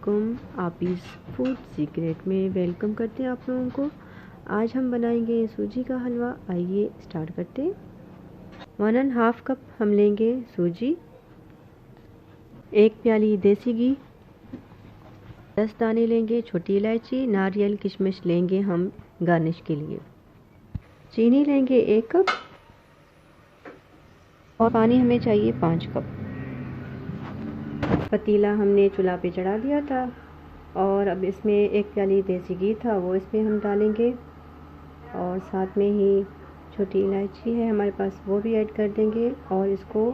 अस्सलामुअलैकुम। Office food secret में welcome करते हैं आप लोगों को। आज हम बनाएंगे सूजी का हलवा। आइए स्टार्ट करते हैं। 1.5 कप हम लेंगे सूजी, 1 प्याली देसी घी, 10 दाने लेंगे छोटी इलायची, नारियल किशमिश लेंगे हम गार्निश के लिए। चीनी लेंगे 1 कप और पानी हमें चाहिए 5 कप। पतीला हमने चूल्हा पे चढ़ा दिया था और अब इसमें 1 प्याली देसी घी था वो इसमें हम डालेंगे और साथ में ही छोटी इलायची है हमारे पास वो भी ऐड कर देंगे और इसको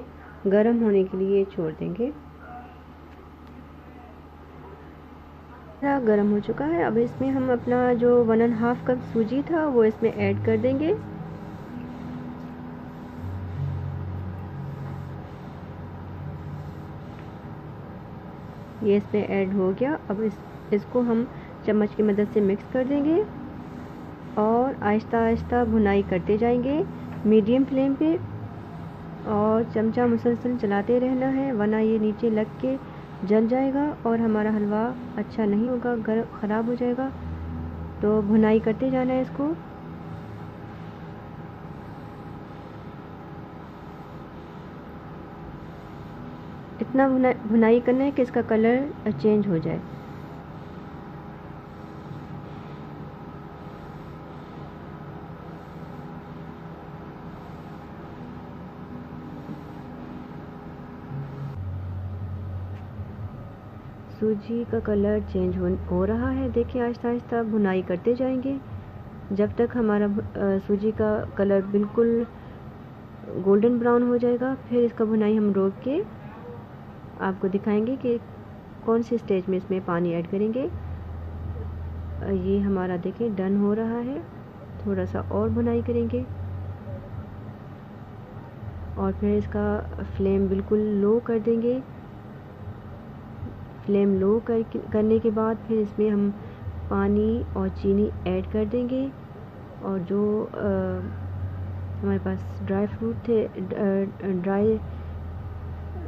गर्म होने के लिए छोड़ देंगे। गर्म हो चुका है। अब इसमें हम अपना जो 1.5 कप सूजी था वो इसमें ऐड कर देंगे। ये इसमें ऐड हो गया। अब इसको हम चम्मच की मदद से मिक्स कर देंगे और आहिस्ता आहिस्ता भुनाई करते जाएंगे मीडियम फ्लेम पे और चमचा मुसलसल चलाते रहना है, वरना ये नीचे लग के जल जाएगा और हमारा हलवा अच्छा नहीं होगा, ख़राब हो जाएगा। तो भुनाई करते जाना है इसको। इतना भुनाई करना है कि इसका कलर चेंज हो जाए। सूजी का कलर चेंज हो रहा है। देखिए आहिस्ता आहिस्ता भुनाई करते जाएंगे जब तक हमारा सूजी का कलर बिल्कुल गोल्डन ब्राउन हो जाएगा। फिर इसका भुनाई हम रोक के आपको दिखाएंगे कि कौन सी स्टेज में इसमें पानी ऐड करेंगे। ये हमारा देखिए डन हो रहा है। थोड़ा सा और भुनाई करेंगे और फिर इसका फ्लेम बिल्कुल लो कर देंगे। फ्लेम लो करने के बाद फिर इसमें हम पानी और चीनी ऐड कर देंगे और जो हमारे पास ड्राई फ्रूट थे, ड्राई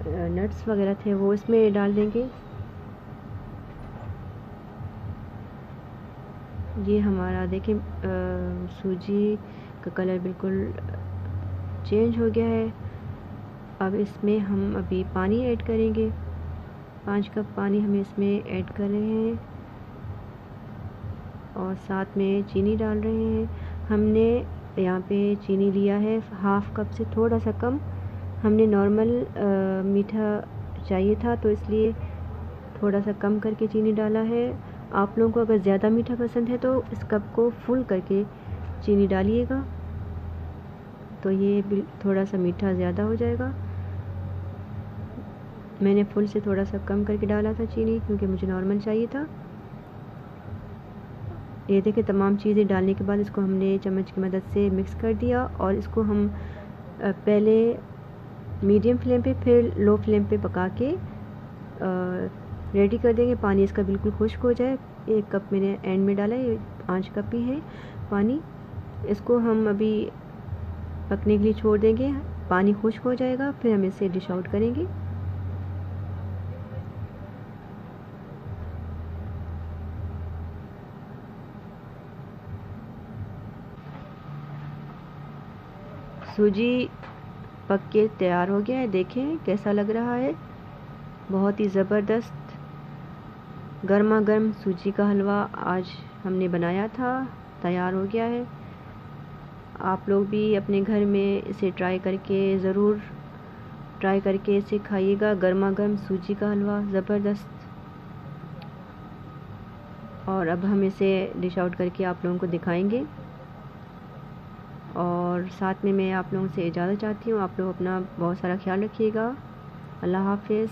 नट्स वगैरह थे वो इसमें डाल देंगे। ये हमारा देखिए सूजी का कलर बिल्कुल चेंज हो गया है। अब इसमें हम अभी पानी ऐड करेंगे। 5 कप पानी हम इसमें ऐड कर रहे हैं और साथ में चीनी डाल रहे हैं। हमने यहाँ पे चीनी लिया है 1/2 कप से थोड़ा सा कम। हमने नॉर्मल मीठा चाहिए था तो इसलिए थोड़ा सा कम करके चीनी डाला है। आप लोगों को अगर ज़्यादा मीठा पसंद है तो इस कप को फुल करके चीनी डालिएगा, तो ये थोड़ा सा मीठा ज़्यादा हो जाएगा। मैंने फुल से थोड़ा सा कम करके डाला था चीनी क्योंकि मुझे नॉर्मल चाहिए था। ये देखिए तमाम चीज़ें डालने के बाद इसको हमने चम्मच की मदद से मिक्स कर दिया और इसको हम पहले मीडियम फ्लेम पे फिर लो फ्लेम पे पका के रेडी कर देंगे। पानी इसका बिल्कुल खुश्क हो जाए। 1 कप मैंने एंड में डाला है, ये 5 कप ही है पानी। इसको हम अभी पकने के लिए छोड़ देंगे। पानी खुश्क हो जाएगा फिर हम इसे डिश आउट करेंगे। सूजी पक के तैयार हो गया है। देखें कैसा लग रहा है, बहुत ही ज़बरदस्त गर्मा गर्म सूजी का हलवा आज हमने बनाया था, तैयार हो गया है। आप लोग भी अपने घर में इसे ज़रूर ट्राई करके इसे खाइएगा। गर्मा गर्म सूजी का हलवा ज़बरदस्त। और अब हम इसे डिश आउट करके आप लोगों को दिखाएंगे और साथ में मैं आप लोगों से इजाज़त चाहती हूँ। आप लोग अपना बहुत सारा ख्याल रखिएगा। अल्लाह हाफ़िज़।